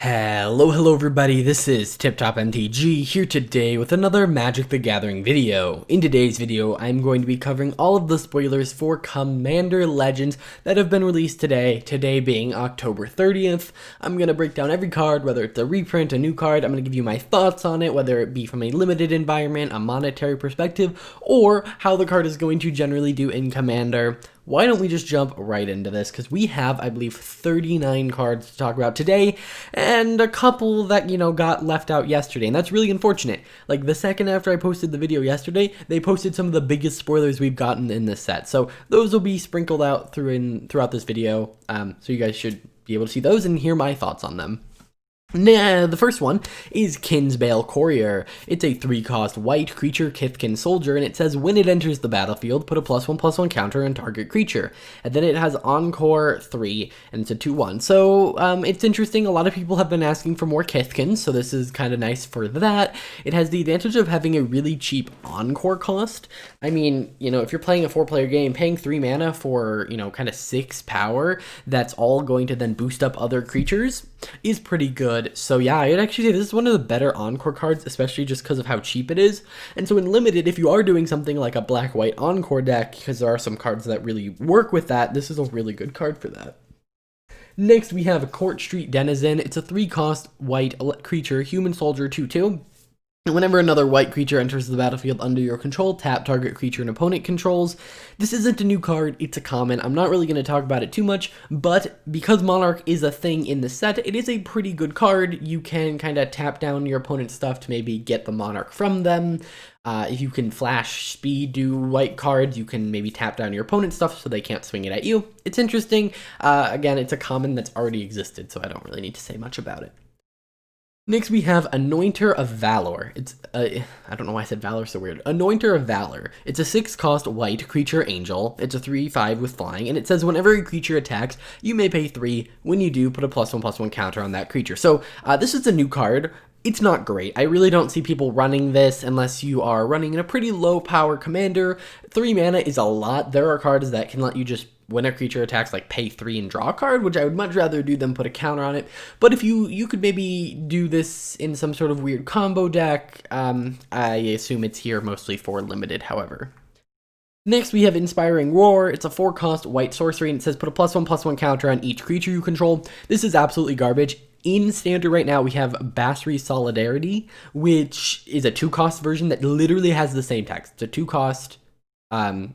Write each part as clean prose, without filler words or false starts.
Hello everybody, this is Tip Top MTG here today with another Magic the Gathering video. In today's video, I'm going to be covering all of the spoilers for Commander Legends that have been released today being October 30th. I'm going to break down every card, whether it's a reprint, a new card. I'm going to give you my thoughts on it, whether it be from a limited environment, a monetary perspective, or how the card is going to generally do in Commander. Why don't we just jump right into this, because we have, I believe, 39 cards to talk about today, and a couple that, got left out yesterday, and that's really unfortunate. Like, the second after I posted the video yesterday, they posted some of the biggest spoilers we've gotten in this set, so those will be sprinkled out throughout this video, so you guys should be able to see those and hear my thoughts on them. Nah, the first one is Kinsmail Courier. It's a 3-cost white creature Kithkin soldier, and it says when it enters the battlefield, put a +1/+1 counter on target creature. And then it has Encore 3, and it's a 2/1. So, it's interesting. A lot of people have been asking for more Kithkins, so this is kind of nice for that. It has the advantage of having a really cheap Encore cost. I mean, if you're playing a 4-player game, paying 3 mana for, kind of 6 power, that's all going to then boost up other creatures, is pretty good. So yeah, I'd actually say this is one of the better Encore cards, especially just because of how cheap it is. And so in Limited, if you are doing something like a black-white Encore deck, because there are some cards that really work with that, this is a really good card for that. Next, we have Court Street Denizen. It's a 3-cost white creature, human soldier 2/2. And whenever another white creature enters the battlefield under your control, tap target creature an opponent controls. This isn't a new card, it's a common. I'm not really going to talk about it too much, but because Monarch is a thing in the set, it is a pretty good card. You can kind of tap down your opponent's stuff to maybe get the Monarch from them. If you can flash speed do white cards, you can maybe tap down your opponent's stuff so they can't swing it at you. It's interesting. Again, it's a common that's already existed, so I don't really need to say much about it. Next, we have Anointed of Valor. It's, I don't know why I said Valor so weird. Anointed of Valor. It's a 6-cost white creature angel. It's a 3/5 with flying, and it says whenever a creature attacks, you may pay 3. When you do, put a +1/+1 counter on that creature. So, this is a new card. It's not great. I really don't see people running this unless you are running in a pretty low power commander. 3 mana is a lot. There are cards that can let you just, when a creature attacks, like pay 3 and draw a card, which I would much rather do than put a counter on it. But if you could maybe do this in some sort of weird combo deck, I assume it's here mostly for Limited, however. Next, we have Inspiring Roar. It's a 4-cost white sorcery, and it says put a +1/+1 counter on each creature you control. This is absolutely garbage. In Standard right now, we have Basri Solidarity, which is a 2-cost version that literally has the same text. It's a 2-cost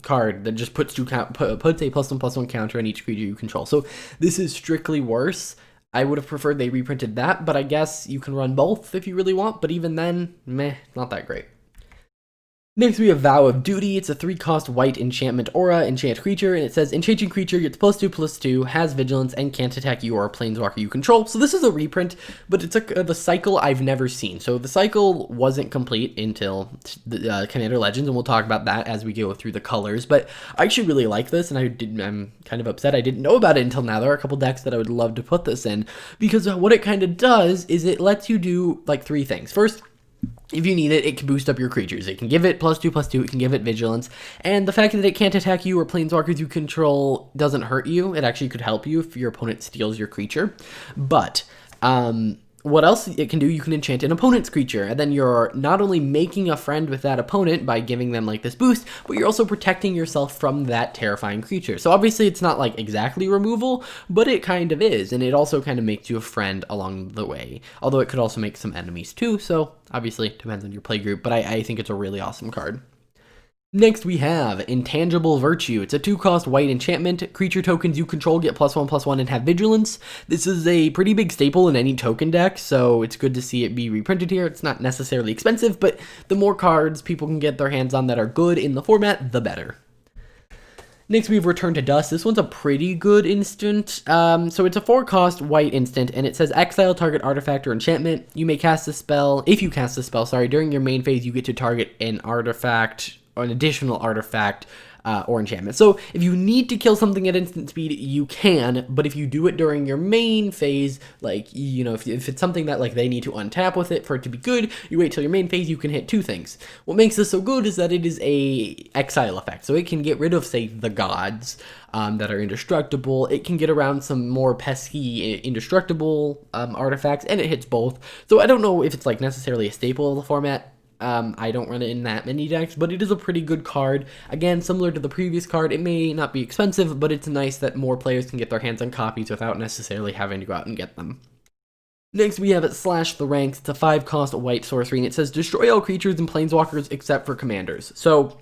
card that just puts a +1/+1 counter on each creature you control. So this is strictly worse. I would have preferred they reprinted that, but I guess you can run both if you really want, but even then, meh, not that great. Next, we have Vow of Duty. It's a 3-cost white enchantment aura, enchant creature, and it says enchanting creature gets +2/+2, has vigilance, and can't attack you or a planeswalker you control. So this is a reprint, but it's the cycle I've never seen. So the cycle wasn't complete until the Commander Legends, and we'll talk about that as we go through the colors. But I actually really like this, and I'm kind of upset I didn't know about it until now. There are a couple decks that I would love to put this in, because what it kind of does is it lets you do like 3 things. First, if you need it, it can boost up your creatures. It can give it +2/+2, it can give it vigilance, and the fact that it can't attack you or planeswalkers you control doesn't hurt you. It actually could help you if your opponent steals your creature. But, what else it can do, you can enchant an opponent's creature, and then you're not only making a friend with that opponent by giving them like this boost, but you're also protecting yourself from that terrifying creature. So obviously it's not like exactly removal, but it kind of is, and it also kind of makes you a friend along the way. Although it could also make some enemies too, so obviously it depends on your play group, but I think it's a really awesome card. Next, we have Intangible Virtue. It's a 2-cost white enchantment. Creature tokens you control get +1/+1 and have vigilance. This is a pretty big staple in any token deck, so it's good to see it be reprinted here. It's not necessarily expensive, but the more cards people can get their hands on that are good in the format, the better. Next, we have Return to Dust. This one's a pretty good instant. So it's a 4-cost white instant, and it says exile target artifact or enchantment. You may cast a spell. If you cast a spell, during your main phase, you get to target an artifact or an additional artifact or enchantment. So if you need to kill something at instant speed, you can, but if you do it during your main phase, like, you know, if it's something that like they need to untap with it for it to be good, you wait till your main phase, you can hit 2 things. What makes this so good is that it is a exile effect, so it can get rid of, say, the gods that are indestructible. It can get around some more pesky indestructible artifacts, and it hits both. So I don't know if it's like necessarily a staple of the format. I don't run it in that many decks, but it is a pretty good card. Again, similar to the previous card, it may not be expensive, but it's nice that more players can get their hands on copies without necessarily having to go out and get them. Next, we have Slash the Ranks. It's a 5-cost white sorcery, and it says destroy all creatures and planeswalkers except for commanders. So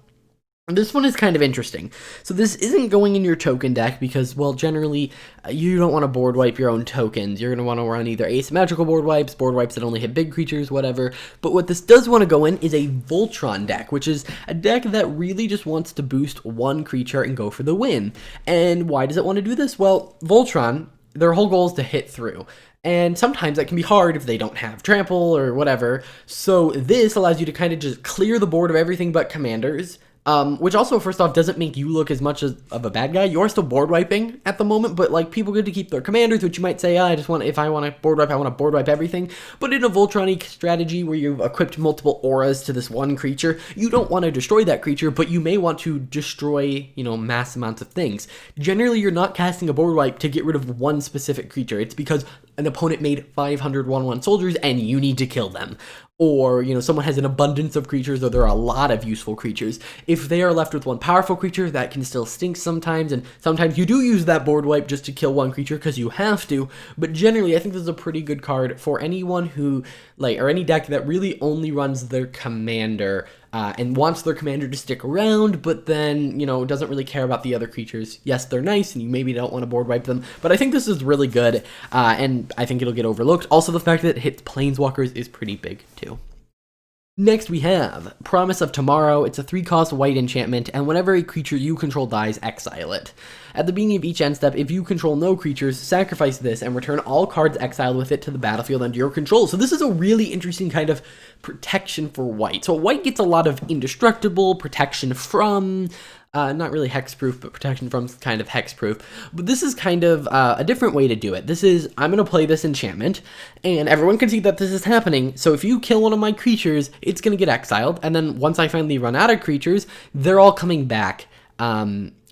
this one is kind of interesting. So this isn't going in your token deck because, well, generally, you don't want to board wipe your own tokens. You're going to want to run either asymmetrical board wipes that only hit big creatures, whatever. But what this does want to go in is a Voltron deck, which is a deck that really just wants to boost one creature and go for the win. And why does it want to do this? Well, Voltron, their whole goal is to hit through. And sometimes that can be hard if they don't have trample or whatever. So this allows you to kind of just clear the board of everything but commanders. Which also, first off, doesn't make you look as much of a bad guy. You're still board wiping at the moment, but like people get to keep their commanders, which you might say, if I want to board wipe, I want to board wipe everything. But in a Voltron-y strategy where you've equipped multiple auras to this one creature, you don't want to destroy that creature, but you may want to destroy, you know, mass amounts of things. Generally, you're not casting a board wipe to get rid of one specific creature. It's because an opponent made 500 1/1 soldiers and you need to kill them. Or, you know, someone has an abundance of creatures, or there are a lot of useful creatures. If they are left with one powerful creature, that can still stink sometimes, and sometimes you do use that board wipe just to kill one creature because you have to, but generally, I think this is a pretty good card for anyone who, like, or any deck that really only runs their commander, and wants their commander to stick around, but then, you know, doesn't really care about the other creatures. Yes, they're nice, and you maybe don't want to board wipe them, but I think this is really good, and I think it'll get overlooked. Also, the fact that it hits planeswalkers is pretty big, too. Next, we have Promise of Tomorrow. It's a 3-cost white enchantment, and whenever a creature you control dies, exile it. At the beginning of each end step, if you control no creatures, sacrifice this and return all cards exiled with it to the battlefield under your control. So this is a really interesting kind of protection for white. So white gets a lot of indestructible protection from, not really hexproof, but protection from kind of hexproof. But this is kind of a different way to do it. This is, I'm going to play this enchantment, and everyone can see that this is happening. So if you kill one of my creatures, it's going to get exiled. And then once I finally run out of creatures, they're all coming back.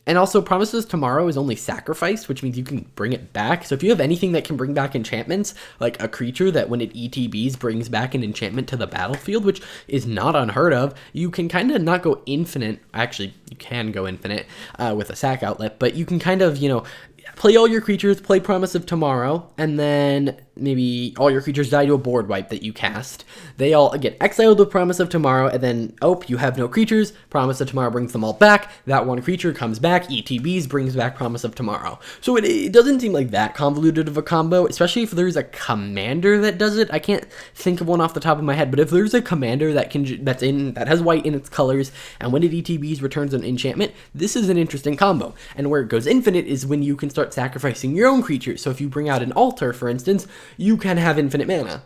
And also, Promises Tomorrow is only sacrificed, which means you can bring it back. So if you have anything that can bring back enchantments, like a creature that when it ETBs brings back an enchantment to the battlefield, which is not unheard of, you can kind of not go infinite. Actually, you can go infinite with a sack outlet, but you can kind of, you know, play all your creatures, play Promise of Tomorrow, and then maybe all your creatures die to a board wipe that you cast. They all get exiled with Promise of Tomorrow, and then, oh, you have no creatures, Promise of Tomorrow brings them all back, that one creature comes back, ETBs brings back Promise of Tomorrow. So it doesn't seem like that convoluted of a combo, especially if there's a commander that does it. I can't think of one off the top of my head, but if there's a commander that has white in its colors, and when it ETBs returns an enchantment, this is an interesting combo. And where it goes infinite is when you can start sacrificing your own creatures. So if you bring out an altar, for instance, you can have infinite mana.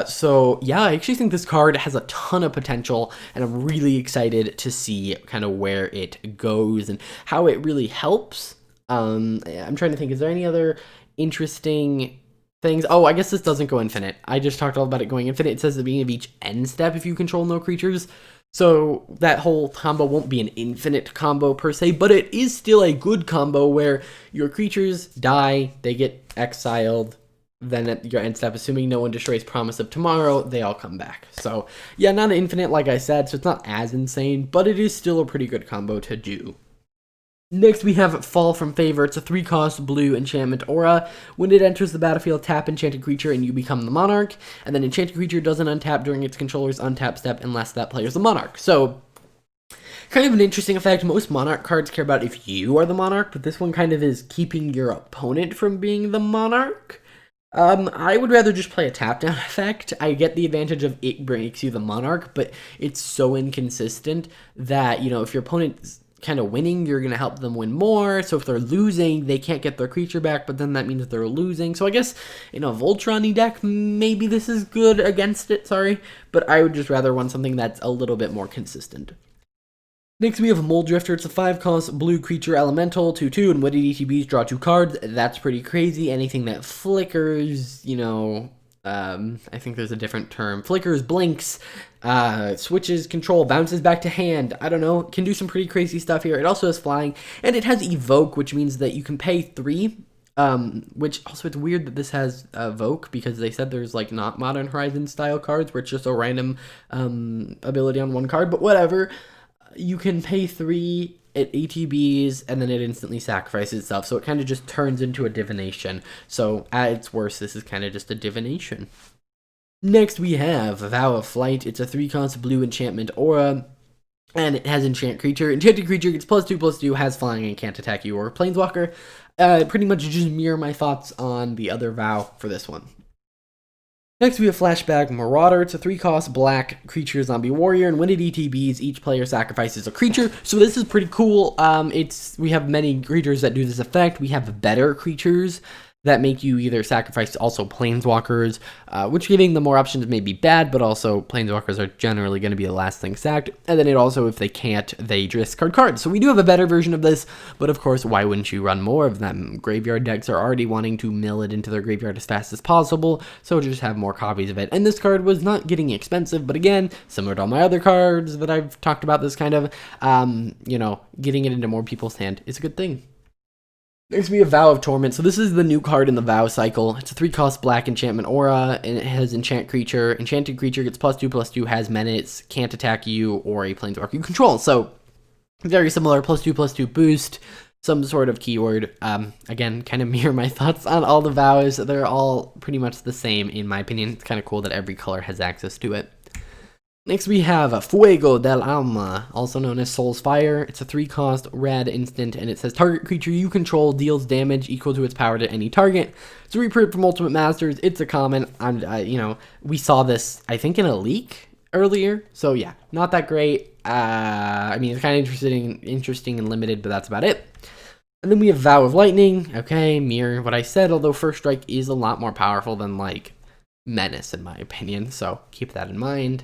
So yeah, I actually think this card has a ton of potential, and I'm really excited to see kind of where it goes and how it really helps. I'm trying to think, is there any other interesting things? Oh, I guess this doesn't go infinite. I just talked all about it going infinite. It says at the beginning of each end step if you control no creatures. So that whole combo won't be an infinite combo per se, but it is still a good combo where your creatures die, they get exiled, then at your end step, assuming no one destroys Promise of Tomorrow, they all come back. So yeah, not an infinite like I said, so it's not as insane, but it is still a pretty good combo to do. Next, we have Fall from Favor. It's a 3-cost blue enchantment aura. When it enters the battlefield, tap enchanted creature and you become the monarch. And then enchanted creature doesn't untap during its controller's untap step unless that player's the monarch. So, kind of an interesting effect. Most monarch cards care about if you are the monarch, but this one kind of is keeping your opponent from being the monarch. I would rather just play a tap-down effect. I get the advantage of it makes you the monarch, but it's so inconsistent that, you know, if your opponent's kind of winning, you're going to help them win more. So if they're losing, they can't get their creature back, but then that means they're losing. So I guess in a Voltron-y deck, maybe this is good against it, sorry. But I would just rather want something that's a little bit more consistent. Next, we have Mold Drifter. It's a 5-cost blue creature elemental, 2/2, and when it ETBs, draw 2 cards. That's pretty crazy. Anything that flickers, you know, I think there's a different term. Flickers, blinks, switches control, bounces back to hand. I don't know. Can do some pretty crazy stuff here. It also has flying, and it has Evoke, which means that you can pay 3. Which also, it's weird that this has Evoke, because they said there's like not Modern Horizon style cards where it's just a random ability on one card, but whatever. You can pay 3, it ATBs, and then it instantly sacrifices itself. So it kind of just turns into a divination. So at its worst, this is kind of just a divination. Next, we have Vow of Flight. It's a 3-cost blue enchantment aura, and it has enchant creature. Enchanted creature gets +2/+2, has flying, and can't attack you or planeswalker. Pretty much just mirror my thoughts on the other Vow for this one. Next, we have Flashback Marauder. It's a 3-cost black creature zombie warrior, and when it ETBs, each player sacrifices a creature. So this is pretty cool. We have many creatures that do this effect. We have better creatures that make you either sacrifice also planeswalkers, which giving them more options may be bad, but also planeswalkers are generally going to be the last thing sacked. And then it also, if they can't, they discard cards. So we do have a better version of this, but of course, why wouldn't you run more of them? Graveyard decks are already wanting to mill it into their graveyard as fast as possible, so just have more copies of it. And this card was not getting expensive, but again, similar to all my other cards that I've talked about, this kind of, getting it into more people's hand is a good thing. Next, we have Vow of Torment. So this is the new card in the Vow cycle. It's a 3-cost black enchantment aura, and it has enchant creature. Enchanted creature gets +2/+2, has menace, can't attack you or a planeswalker you control. So very similar, +2/+2 boost, some sort of keyword. Again, kind of mirror my thoughts on all the Vows. They're all pretty much the same in my opinion. It's kind of cool that every color has access to it. Next, we have Fuego Del Alma, also known as Soul's Fire. It's a 3-cost red instant, and it says target creature you control deals damage equal to its power to any target. It's a reprint from Ultimate Masters. It's a common. We saw this, I think, in a leak earlier. So yeah, not that great. It's kind of interesting and limited, but that's about it. And then we have Vow of Lightning. Okay, mirror what I said, although First Strike is a lot more powerful than, like, Menace, in my opinion. So keep that in mind.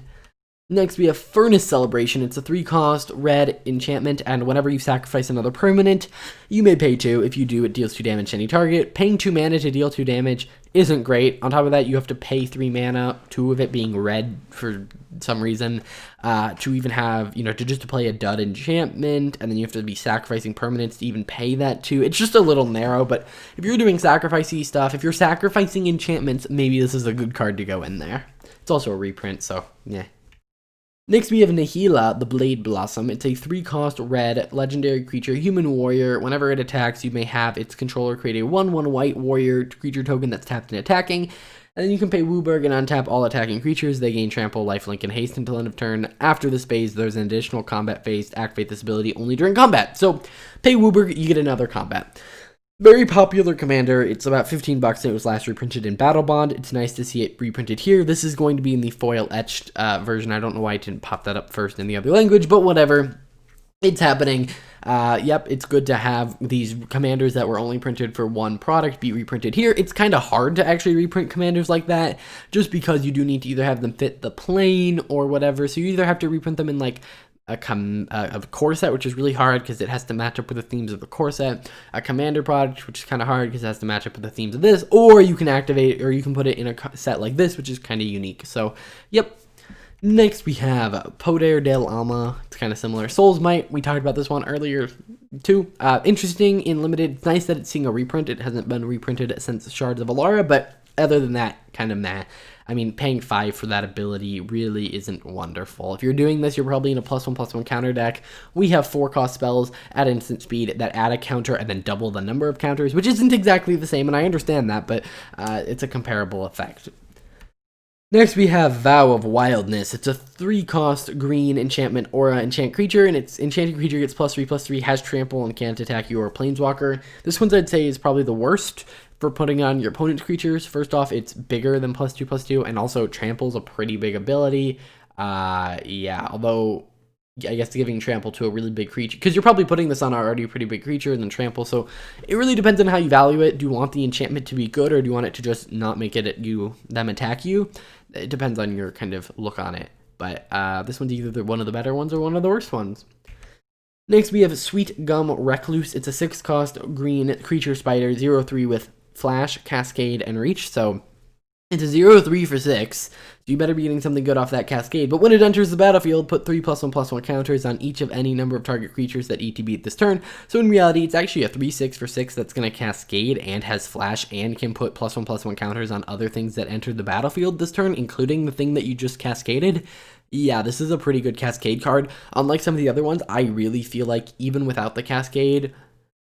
Next, we have Furnace Celebration. It's a 3-cost red enchantment, and whenever you sacrifice another permanent, you may pay 2. If you do, it deals 2 damage to any target. Paying 2 mana to deal 2 damage isn't great. On top of that, you have to pay 3 mana, 2 of it being red for some reason, to even have, to play a dud enchantment, and then you have to be sacrificing permanents to even pay that too. It's just a little narrow, but if you're doing sacrificey stuff, if you're sacrificing enchantments, maybe this is a good card to go in there. It's also a reprint, so yeah. Next, we have Nahla, the Blade Blossom. It's a 3-cost red legendary creature, human warrior. Whenever it attacks, you may have its controller create a 1/1 white warrior creature token that's tapped and attacking. And then you can pay Wooburg and untap all attacking creatures. They gain trample, lifelink, and haste until end of turn. After this phase, there's an additional combat phase to activate this ability only during combat. So pay Wooburg, you get another combat. Very popular commander. It's about $15 and it was last reprinted in Battle Bond. It's nice to see it reprinted here. This is going to be in the foil etched version. I don't know why I didn't pop that up first in the other language, but whatever. It's happening. Yep, it's good to have these commanders that were only printed for one product be reprinted here. It's kind of hard to actually reprint commanders like that, just because you do need to either have them fit the plane or whatever. So you either have to reprint them in like a core set, which is really hard because it has to match up with the themes of the core set, a commander product, which is kind of hard because it has to match up with the themes of this, or you can activate, or you can put it in a set like this, which is kind of unique. So, yep. Next, we have Poder del Alma. It's kind of similar. Soul's Might. We talked about this one earlier, too. Interesting in limited. It's nice that it's seeing a reprint. It hasn't been reprinted since Shards of Alara, but other than that, kind of meh. I mean, paying 5 for that ability really isn't wonderful. If you're doing this, you're probably in a +1/+1 counter deck. We have 4-cost spells at instant speed that add a counter and then double the number of counters, which isn't exactly the same, and I understand that, but it's a comparable effect. Next, we have Vow of Wildness. It's a 3-cost green enchantment aura enchant creature, and its enchanted creature gets +3/+3, has trample, and can't attack you or planeswalker. This one, I'd say, is probably the worst for putting on your opponent's creatures. First off, it's bigger than +2/+2, and also trample's a pretty big ability. Yeah, although I guess giving trample to a really big creature, because you're probably putting this on already a pretty big creature and then trample, so it really depends on how you value it. Do you want the enchantment to be good, or do you want it to just not make it them attack you? It depends on your kind of look on it, but this one's either one of the better ones or one of the worst ones. Next, we have Sweet Gum Recluse. It's a 6-cost green creature spider, 0/3 with Flash, Cascade, and Reach. So it's a 0/3 for 6. So you better be getting something good off that Cascade. But when it enters the battlefield, put 3+1/+1 counters on each of any number of target creatures that ETB at this turn. So in reality, it's actually a 3/6 for 6 that's going to Cascade and has Flash and can put +1/+1 counters on other things that enter the battlefield this turn, including the thing that you just cascaded. Yeah, this is a pretty good Cascade card. Unlike some of the other ones, I really feel like even without the Cascade,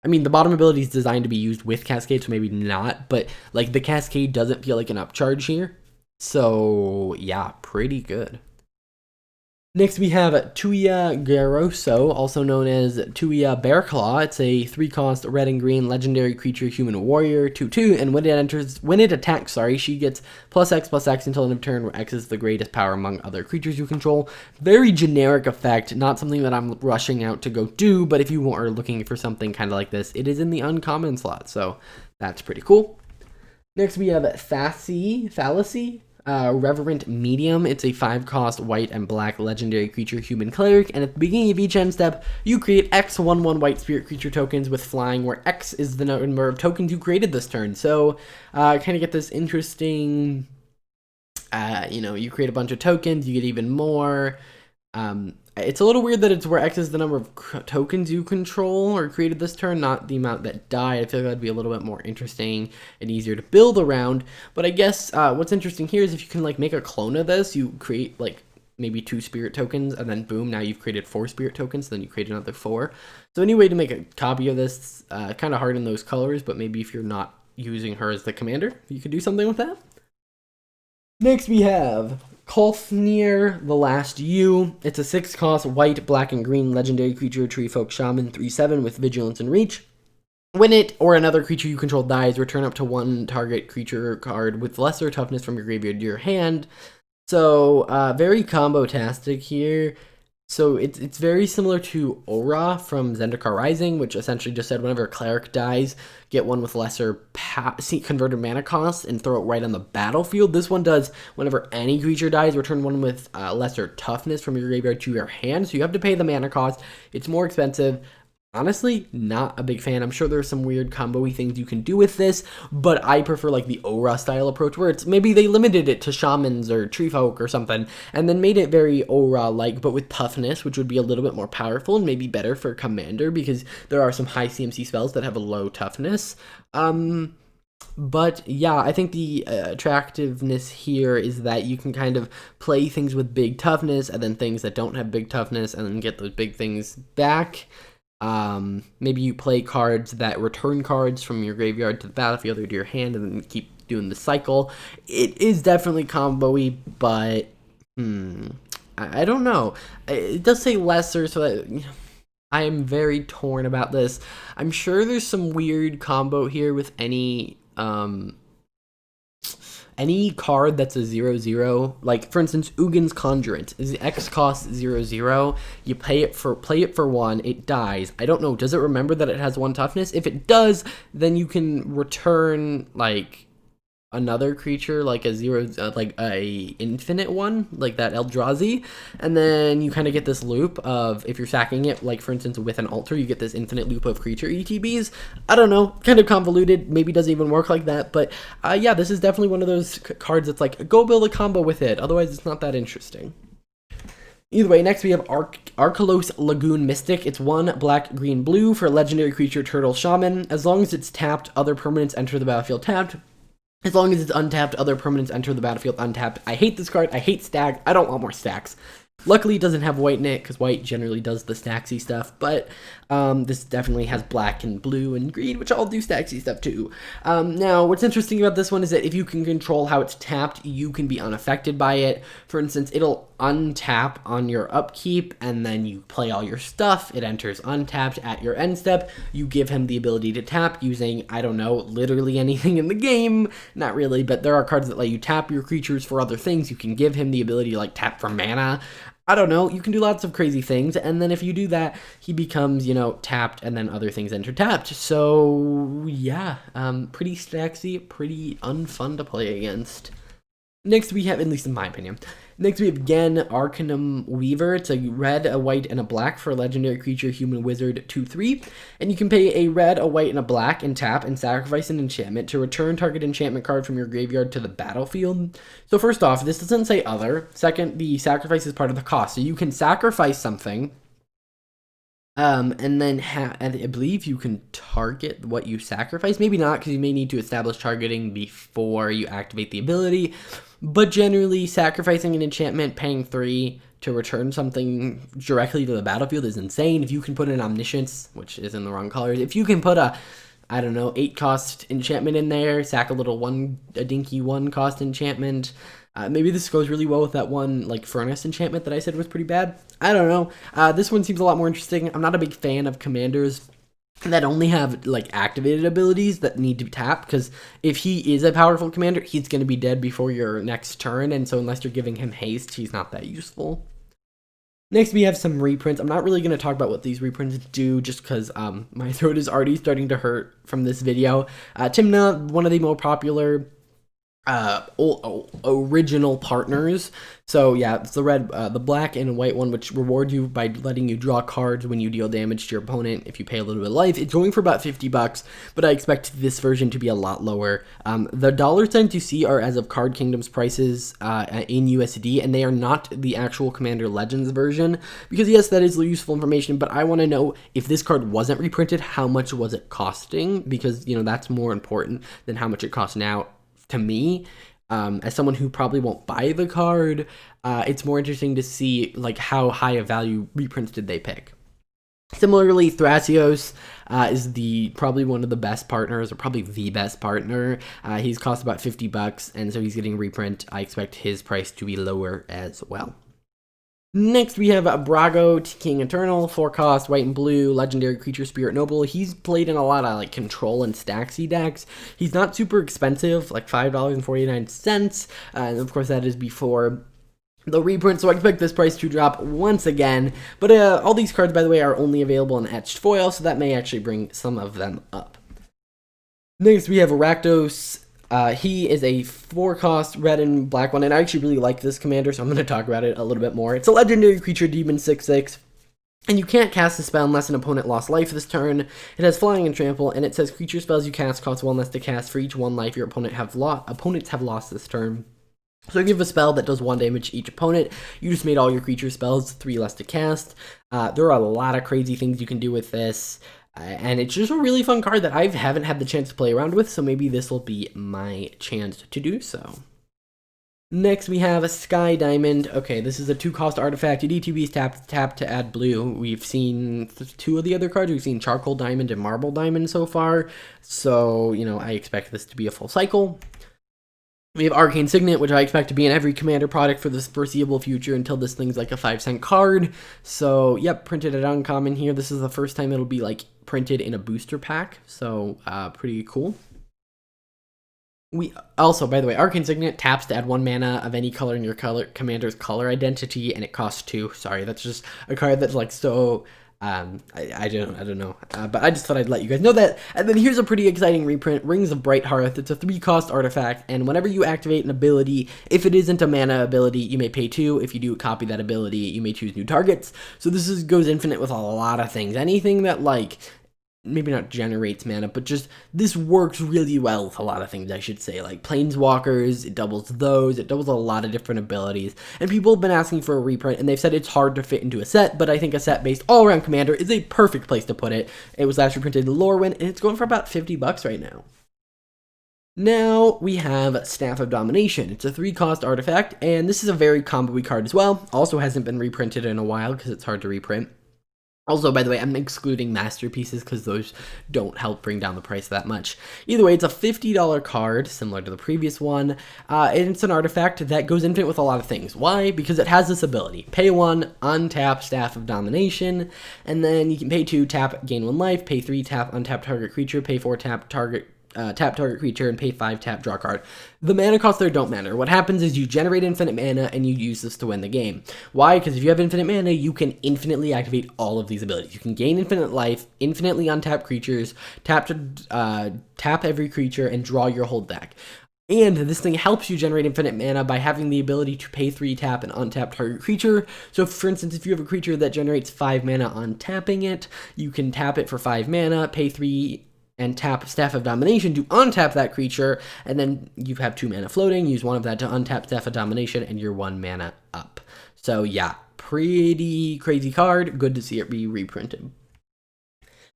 I mean, the bottom ability is designed to be used with Cascade, so maybe not, but like the Cascade doesn't feel like an upcharge here. So yeah, pretty good. Next, we have Tuya Garroso, also known as Tuya Bearclaw. It's a 3-cost red and green legendary creature human warrior, 2/2, and when it attacks, she gets +X/+X until end of turn, where X is the greatest power among other creatures you control. Very generic effect, not something that I'm rushing out to go do, but if you are looking for something kind of like this, it is in the uncommon slot, so that's pretty cool. Next, we have Sassy Fallacy. Reverent Medium. It's a 5-cost white and black legendary creature human cleric, and at the beginning of each end step, you create X 1/1 white spirit creature tokens with flying, where X is the number of tokens you created this turn. So, kind of get this interesting, you create a bunch of tokens, you get even more. It's a little weird that it's where X is the number of tokens you control or created this turn, not the amount that died. I feel like that'd be a little bit more interesting and easier to build around. But I guess what's interesting here is if you can like make a clone of this, you create like maybe 2 spirit tokens, and then boom, now you've created 4 spirit tokens, then you create another 4. So any way to make a copy of this, kind of hard in those colors, but maybe if you're not using her as the commander, you could do something with that. Next we have Sneer, the Last U. It's a 6-cost white, black, and green legendary creature, tree folk shaman, 3/7 with vigilance and reach. When it or another creature you control dies, return up to 1 target creature card with lesser toughness from your graveyard to your hand. So very combo-tastic here. So it's very similar to Aura from Zendikar Rising, which essentially just said whenever a cleric dies, get one with lesser converted mana cost and throw it right on the battlefield. This one does whenever any creature dies, return one with lesser toughness from your graveyard to your hand. So you have to pay the mana cost. It's more expensive. Honestly, not a big fan. I'm sure there's some weird combo-y things you can do with this, but I prefer like the Aura style approach where it's maybe they limited it to shamans or tree folk or something and then made it very Aura-like but with toughness, which would be a little bit more powerful and maybe better for commander because there are some high CMC spells that have a low toughness. But yeah, I think the attractiveness here is that you can kind of play things with big toughness and then things that don't have big toughness and then get those big things back. Maybe you play cards that return cards from your graveyard to the battlefield or to your hand and then keep doing the cycle. It is definitely combo-y, but I don't know. It does say lesser, so that I am very torn about this. I'm sure there's some weird combo here with any card that's a 0/0, like for instance, Ugin's Conjurant is X cost 0/0. You play it for 1, it dies. I don't know, does it remember that it has 1 toughness? If it does, then you can return like another creature like a 0, like a infinite one, like that Eldrazi, and then you kind of get this loop of if you're sacking it, like for instance with an altar, you get this infinite loop of creature ETBs. I don't know, kind of convoluted, maybe doesn't even work like that, but yeah, this is definitely one of those cards that's like go build a combo with it, otherwise it's not that interesting. Either way, next we have Arcalos Lagoon Mystic. It's 1 black, green, blue for legendary creature turtle shaman. As long as it's tapped, other permanents enter the battlefield tapped. As long as it's untapped, other permanents enter the battlefield untapped. I hate this card. I hate stack. I don't want more stacks. Luckily, it doesn't have white in it, because white generally does the stacksy stuff, but this definitely has black and blue and green, which all do stacksy stuff too. Now, what's interesting about this one is that if you can control how it's tapped, you can be unaffected by it. For instance, it'll untap on your upkeep, and then you play all your stuff. It enters untapped at your end step. You give him the ability to tap using, I don't know, literally anything in the game. Not really, but there are cards that let you tap your creatures for other things. You can give him the ability to like tap for mana. I don't know, you can do lots of crazy things, and then if you do that, he becomes, tapped, and then other things enter tapped. So, yeah, pretty stacksy, pretty unfun to play against. Next we have, at least in my opinion, Next we have again Arcanum Weaver. It's a red, a white, and a black for a legendary creature, human wizard 2/3. And you can pay a red, a white, and a black and tap and sacrifice an enchantment to return target enchantment card from your graveyard to the battlefield. So first off, this doesn't say other. Second, the sacrifice is part of the cost. So you can sacrifice something. And then I believe you can target what you sacrifice. Maybe not, because you may need to establish targeting before you activate the ability. But generally, sacrificing an enchantment, paying 3 to return something directly to the battlefield is insane. If you can put an Omniscience, which is in the wrong colors, if you can put a, I don't know, 8 cost enchantment in there, sack a dinky 1 cost enchantment. Maybe this goes really well with that one, like, Furnace enchantment that I said was pretty bad. I don't know. This one seems a lot more interesting. I'm not a big fan of commanders that only have, like, activated abilities that need to tap, because if he is a powerful commander, he's going to be dead before your next turn, and so unless you're giving him haste, he's not that useful. Next, we have some reprints. I'm not really going to talk about what these reprints do, just because my throat is already starting to hurt from this video. Tymna, one of the more popular original partners. So yeah, it's the red, the black and white one, which reward you by letting you draw cards when you deal damage to your opponent if you pay a little bit of life. It's going for about $50, but I expect this version to be a lot lower. The dollar signs you see are as of Card Kingdom's prices in USD, and they are not the actual Commander Legends version, because yes, that is useful information, but I want to know if this card wasn't reprinted, how much was it costing? Because, you know, that's more important than how much it costs now. To me, as someone who probably won't buy the card, it's more interesting to see, like, how high a value reprints did they pick. Similarly, Thrasios is probably one of the best partners, or probably the best partner. He's cost about $50, and so he's getting a reprint. I expect his price to be lower as well. Next, we have Brago, King Eternal, 4 cost, white and blue, legendary creature, Spirit Noble. He's played in a lot of, like, control and stacksy decks. He's not super expensive, like $5.49, and of course that is before the reprint, so I expect this price to drop once again. But all these cards, by the way, are only available in etched foil, so that may actually bring some of them up. Next, we have Eractos. He is a 4 cost red and black one, and I actually really like this commander, so I'm going to talk about it a little bit more. It's a legendary creature, demon 6/6, and you can't cast a spell unless an opponent lost life this turn. It has flying and trample, and it says creature spells you cast cost 1 less to cast for each 1 life your opponents have lost this turn. So if you have a spell that does 1 damage to each opponent, you just made all your creature spells 3 less to cast. There are a lot of crazy things you can do with this. And it's just a really fun card that I haven't had the chance to play around with, so maybe this will be my chance to do so. Next, we have a Sky Diamond. Okay, this is a 2 cost artifact. Your DTB is tap to add blue. We've seen 2 of the other cards. We've seen Charcoal Diamond and Marble Diamond so far, so, you know, I expect this to be a full cycle. We have Arcane Cygnet, which I expect to be in every Commander product for the foreseeable future until this thing's like a 5-cent card. So, yep, printed at Uncommon here. This is the first time it'll be, like, printed in a booster pack, so pretty cool. We also, by the way, Arcane Cygnet taps to add 1 mana of any color in your commander's color identity, and it costs 2. Sorry, that's just a card that's, like, so... I don't know, but I just thought I'd let you guys know that. And then here's a pretty exciting reprint, Rings of Bright Hearth. It's a 3 cost artifact, and whenever you activate an ability, if it isn't a mana ability, you may pay 2. If you do copy that ability, you may choose new targets. So this goes infinite with a lot of things. Anything that, like, maybe not generates mana, but just this works really well with a lot of things, I should say. Like Planeswalkers, it doubles those, it doubles a lot of different abilities. And people have been asking for a reprint, and they've said it's hard to fit into a set, but I think a set based all around Commander is a perfect place to put it. It was last reprinted in Lorwyn, and it's going for about $50 right now. Now we have Staff of Domination. It's a 3 cost artifact, and this is a very combo-y card as well. Also hasn't been reprinted in a while because it's hard to reprint. Also, by the way, I'm excluding masterpieces because those don't help bring down the price that much. Either way, it's a $50 card, similar to the previous one, and it's an artifact that goes infinite with a lot of things. Why? Because it has this ability. Pay 1, untap Staff of Domination, and then you can pay 2, tap, gain 1 life, pay 3, tap, untap target creature, pay 4, tap target creature, and pay 5, tap, draw card. The mana costs there don't matter. What happens is you generate infinite mana, and you use this to win the game. Why? Because if you have infinite mana, you can infinitely activate all of these abilities. You can gain infinite life, infinitely untap creatures, tap every creature, and draw your whole deck. And this thing helps you generate infinite mana by having the ability to pay 3, tap, and untap target creature. So for instance, if you have a creature that generates 5 mana on tapping it, you can tap it for 5 mana, pay 3, and tap Staff of Domination to untap that creature, and then you have 2 mana floating, use 1 of that to untap Staff of Domination, and you're 1 mana up. So yeah, pretty crazy card, good to see it be reprinted.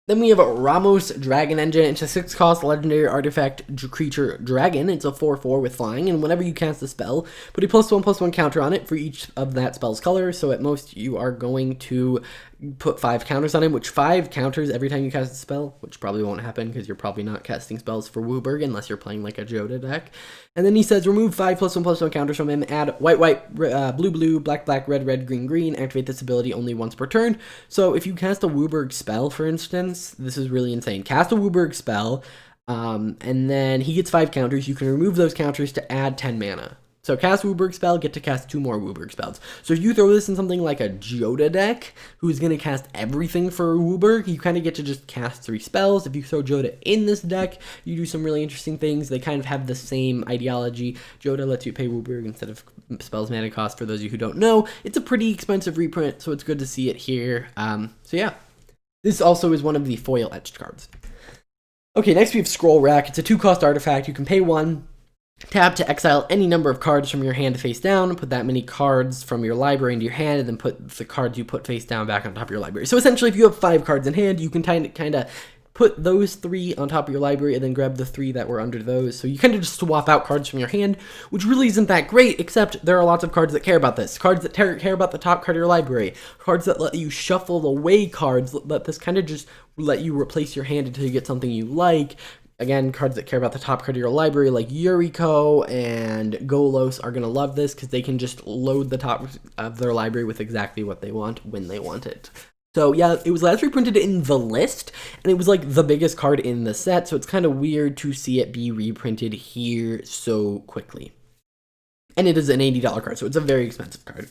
Then we have Ras Dragon Engine. It's a 6-cost legendary artifact creature dragon. It's a 4/4 with flying, and whenever you cast a spell, put a +1/+1 counter on it for each of that spell's color. So at most, you are going to put 5 counters on him, which 5 counters every time you cast a spell, which probably won't happen because you're probably not casting spells for WUBRG unless you're playing like a Joda deck. And then he says, remove 5 +1/+1 counters from him, add white, white, blue, blue, black, black, red, red, green, green, activate this ability only once per turn. So if you cast a WUBRG spell, for instance, this is really insane. Cast a WUBRG spell, and then he gets 5 counters. You can remove those counters to add 10 mana. So cast WUBRG spell, get to cast 2 more WUBRG spells. So if you throw this in something like a Joda deck, who's going to cast everything for WUBRG, you kind of get to just cast 3 spells. If you throw Joda in this deck, you do some really interesting things. They kind of have the same ideology. Joda lets you pay WUBRG instead of spells mana cost, for those of you who don't know. It's a pretty expensive reprint, so it's good to see it here. So yeah, this also is one of the foil etched cards. Okay, next we have Scroll Rack. It's a 2-cost artifact. You can pay 1. Tap to exile any number of cards from your hand face down, put that many cards from your library into your hand, and then put the cards you put face down back on top of your library. So essentially, if you have 5 cards in hand, you can kind of put those 3 on top of your library and then grab the 3 that were under those. So you kind of just swap out cards from your hand, which really isn't that great, except there are lots of cards that care about this. Cards that care about the top card of your library. Cards that let you shuffle away cards, let this kind of just let you replace your hand until you get something you like. Again, cards that care about the top card of your library, like Yuriko and Golos, are going to love this because they can just load the top of their library with exactly what they want when they want it. So yeah, it was last reprinted in the list, and it was like the biggest card in the set, so it's kind of weird to see it be reprinted here so quickly. And it is an $80 card, so it's a very expensive card.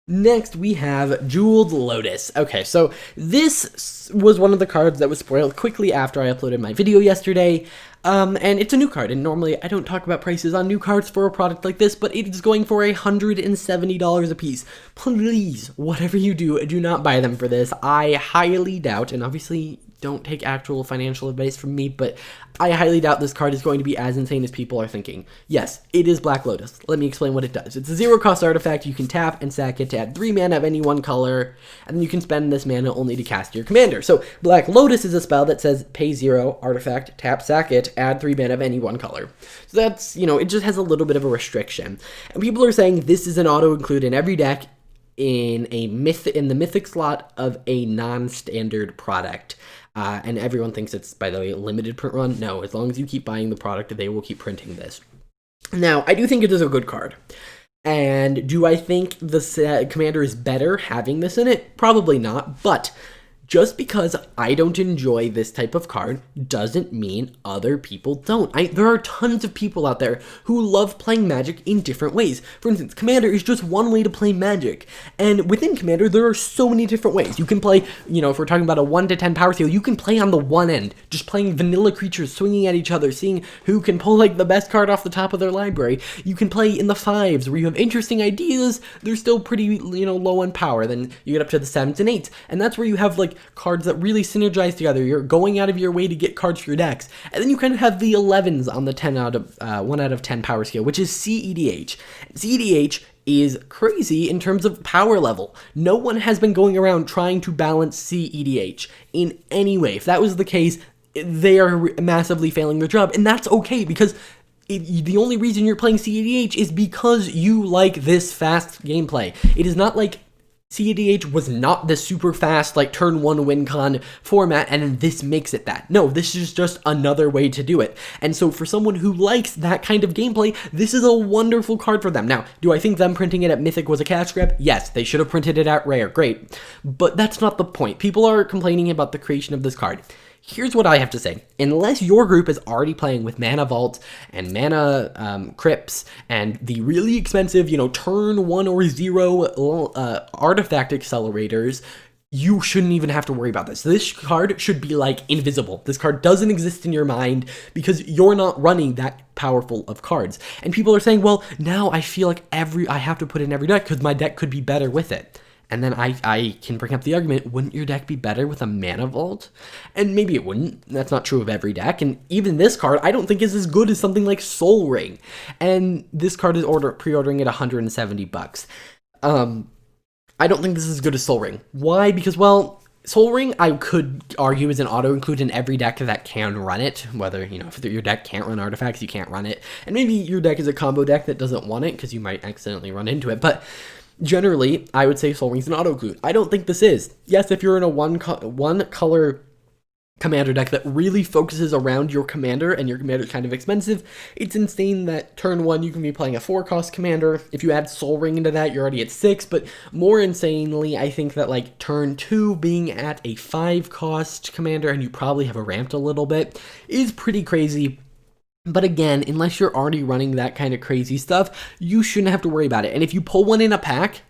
Next, we have Jeweled Lotus. Okay, so this was one of the cards that was spoiled quickly after I uploaded my video yesterday, and it's a new card, and normally I don't talk about prices on new cards for a product like this, but it is going for $170 a piece. Please, whatever you do, do not buy them for this. I highly doubt, and obviously don't take actual financial advice from me, but I highly doubt this card is going to be as insane as people are thinking. Yes, it is Black Lotus. Let me explain what it does. It's a 0-cost artifact. You can tap and sack it to add 3 mana of any one color, and then you can spend this mana only to cast your commander. So Black Lotus is a spell that says pay 0, artifact, tap, sack it, add 3 mana of any one color. So that's, it just has a little bit of a restriction. And people are saying this is an auto-include in every deck in the mythic slot of a non-standard product. And everyone thinks it's, by the way, a limited print run. No, as long as you keep buying the product, they will keep printing this. Now, I do think it is a good card. And do I think the commander is better having this in it? Probably not, but just because I don't enjoy this type of card doesn't mean other people don't. There are tons of people out there who love playing Magic in different ways. For instance, Commander is just one way to play Magic. And within Commander, there are so many different ways. You can play, if we're talking about a 1 to 10 power scale, you can play on the one end, just playing vanilla creatures, swinging at each other, seeing who can pull the best card off the top of their library. You can play in the 5s, where you have interesting ideas, they're still pretty, low on power. Then you get up to the 7s and 8s, and that's where you have, cards that really synergize together. You're going out of your way to get cards for your decks. And then you kind of have the 11s on the 1 out of 10 power scale, which is CEDH. CEDH is crazy in terms of power level. No one has been going around trying to balance CEDH in any way. If that was the case, they are massively failing their job, and that's okay, because the only reason you're playing CEDH is because you like this fast gameplay. It is not like CEDH was not the super fast, turn 1 win con format, and then this makes it that. No, this is just another way to do it. And so for someone who likes that kind of gameplay, this is a wonderful card for them. Now, do I think them printing it at Mythic was a cash grab? Yes, they should have printed it at Rare. Great. But that's not the point. People are complaining about the creation of this card. Here's what I have to say. Unless your group is already playing with Mana Vault and Mana Crypts and the really expensive, turn 1 or 0 artifact accelerators, you shouldn't even have to worry about this. This card should be like invisible. This card doesn't exist in your mind because you're not running that powerful of cards. And people are saying, well, now I feel like I have to put in every deck because my deck could be better with it. And then I can bring up the argument, wouldn't your deck be better with a Mana Vault? And maybe it wouldn't. That's not true of every deck. And even this card, I don't think is as good as something like Soul Ring. And this card is pre-ordering at $170. I don't think this is as good as Soul Ring. Why? Because, well, Soul Ring, I could argue, is an auto-include in every deck that can run it. Whether, if your deck can't run artifacts, you can't run it. And maybe your deck is a combo deck that doesn't want it, because you might accidentally run into it. But generally, I would say Soul Ring's an auto-include. I don't think this is. Yes, if you're in a one-color commander deck that really focuses around your commander, and your commander's kind of expensive, it's insane that turn 1 you can be playing a 4-cost commander. If you add Soul Ring into that, you're already at 6, but more insanely, I think that like turn 2 being at a 5-cost commander, and you probably have a ramped a little bit, is pretty crazy. But again, unless you're already running that kind of crazy stuff, you shouldn't have to worry about it. And if you pull one in a pack,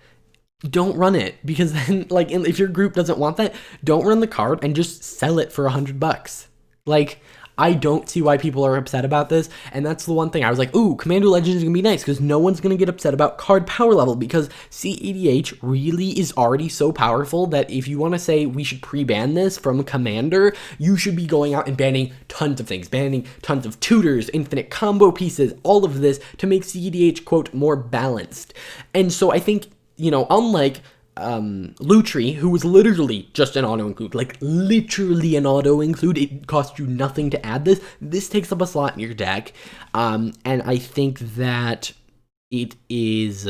don't run it, because then, like, if your group doesn't want that, don't run the card and just sell it for $100. Like, I don't see why people are upset about this, and that's the one thing I was like, ooh, Commander Legends is gonna be nice, because no one's gonna get upset about card power level, because CEDH really is already so powerful that if you want to say we should pre-ban this from Commander, you should be going out and banning tons of things, banning tons of tutors, infinite combo pieces, all of this to make CEDH, quote, more balanced. And so I think, unlike Lutri, who was literally just an auto-include, like literally an auto-include, it costs you nothing to add this takes up a slot in your deck, and I think that it is,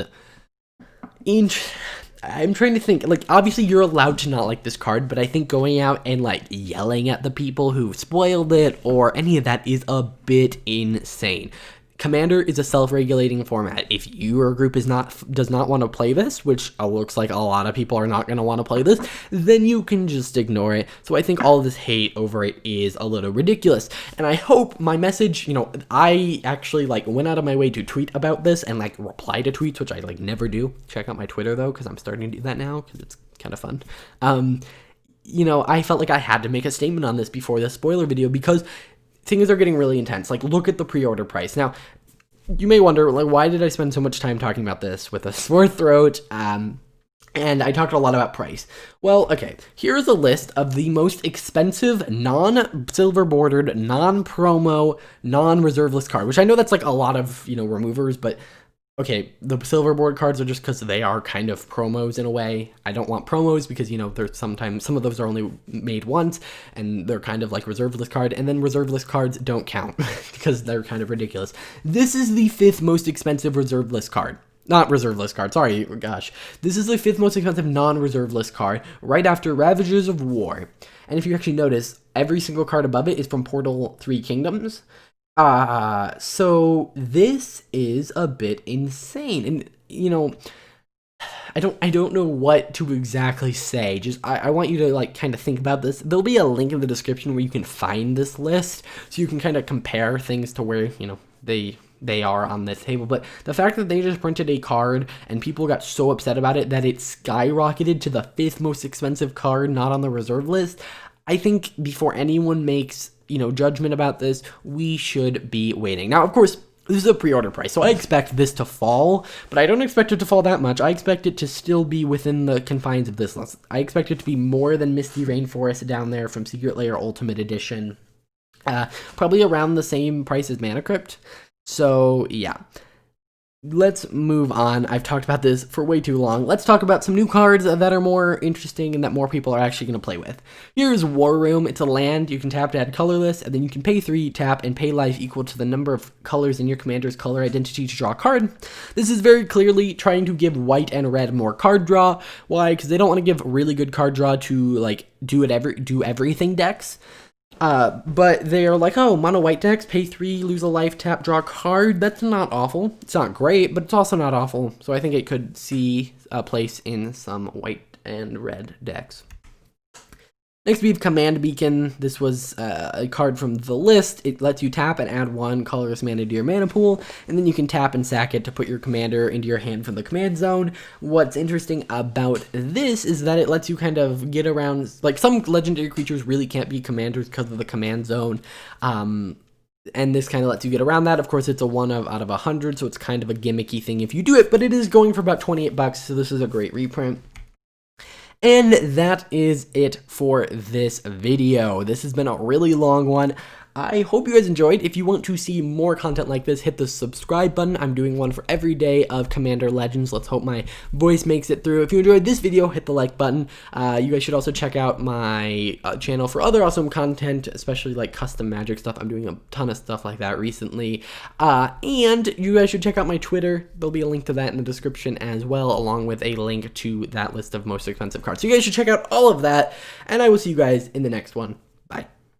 I'm trying to think, like, obviously you're allowed to not like this card, but I think going out and, like, yelling at the people who spoiled it, or any of that, is a bit insane. Commander is a self-regulating format. If your group does not want to play this, which looks like a lot of people are not going to want to play this, then you can just ignore it. So I think all of this hate over it is a little ridiculous. And I hope my message, I actually, like, went out of my way to tweet about this and, like, reply to tweets, which I, like, never do. Check out my Twitter, though, because I'm starting to do that now, because it's kind of fun. I felt like I had to make a statement on this before this spoiler video, because things are getting really intense. Like, look at the pre-order price. Now, you may wonder, like, why did I spend so much time talking about this with a sore throat? And I talked a lot about price. Well, okay, here's a list of the most expensive non-silver bordered, non-promo, non-reserve list card, which I know that's like a lot of, removers, but okay, the silver board cards are just because they are kind of promos in a way. I don't want promos because, there's sometimes some of those are only made once, and they're kind of like reserve list card, and then reserve list cards don't count because they're kind of ridiculous. This is the 5th most expensive reserve list card. Not reserve list card, sorry, gosh. This is the 5th most expensive non-reserve list card, right after Ravagers of War. And if you actually notice, every single card above it is from Portal 3 Kingdoms. So this is a bit insane, and I don't know what to exactly say. Just I want you to, like, kind of think about this. There'll be a link in the description where you can find this list, so you can kind of compare things to where they are on this table. But the fact that they just printed a card and people got so upset about it that it skyrocketed to the 5th most expensive card not on the reserve list, I think before anyone makes judgment about this, we should be waiting. Now, of course, this is a pre-order price, so I expect this to fall, but I don't expect it to fall that much. I expect it to still be within the confines of this list. I expect it to be more than Misty Rainforest down there from Secret Lair Ultimate Edition. Probably around the same price as Mana Crypt. So, yeah. Let's move on. I've talked about this for way too long. Let's talk about some new cards that are more interesting and that more people are actually going to play with. Here's War Room. It's a land. You can tap to add colorless, and then you can pay 3, tap, and pay life equal to the number of colors in your commander's color identity to draw a card. This is very clearly trying to give white and red more card draw. Why? Because they don't want to give really good card draw to, like, do everything decks. But they're like, oh, mono white decks, pay 3, lose a life, tap, draw a card. That's not awful. It's not great, but it's also not awful. So I think it could see a place in some white and red decks. Next we have Command Beacon. This was a card from the list. It lets you tap and add 1 colorless mana to your mana pool, and then you can tap and sack it to put your commander into your hand from the command zone. What's interesting about this is that it lets you kind of get around, like some legendary creatures really can't be commanders because of the command zone. And this kind of lets you get around that. Of course, it's a 1 out of 100, so it's kind of a gimmicky thing if you do it, but it is going for about 28 bucks, so this is a great reprint. And that is it for this video. This has been a really long one. I hope you guys enjoyed. If you want to see more content like this, hit the subscribe button. I'm doing one for every day of Commander Legends. Let's hope my voice makes it through. If you enjoyed this video, hit the like button. You guys should also check out my channel for other awesome content, especially like custom Magic stuff. I'm doing a ton of stuff like that recently. And you guys should check out my Twitter. There'll be a link to that in the description as well, along with a link to that list of most expensive cards. So you guys should check out all of that, and I will see you guys in the next one.